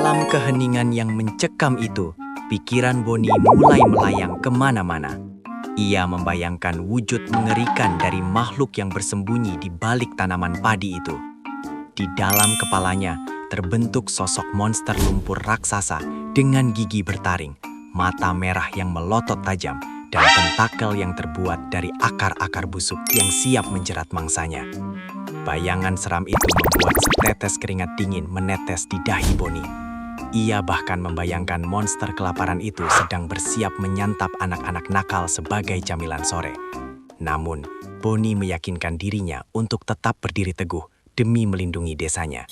dalam keheningan yang mencekam itu, pikiran Boni mulai melayang kemana-mana. Ia membayangkan wujud mengerikan dari makhluk yang bersembunyi di balik tanaman padi itu. Di dalam kepalanya terbentuk sosok monster lumpur raksasa dengan gigi bertaring, mata merah yang melotot tajam, dan tentakel yang terbuat dari akar-akar busuk yang siap menjerat mangsanya. Bayangan seram itu membuat setetes keringat dingin menetes di dahi Boni. Ia bahkan membayangkan monster kelaparan itu sedang bersiap menyantap anak-anak nakal sebagai camilan sore. Namun, Boni meyakinkan dirinya untuk tetap berdiri teguh demi melindungi desanya.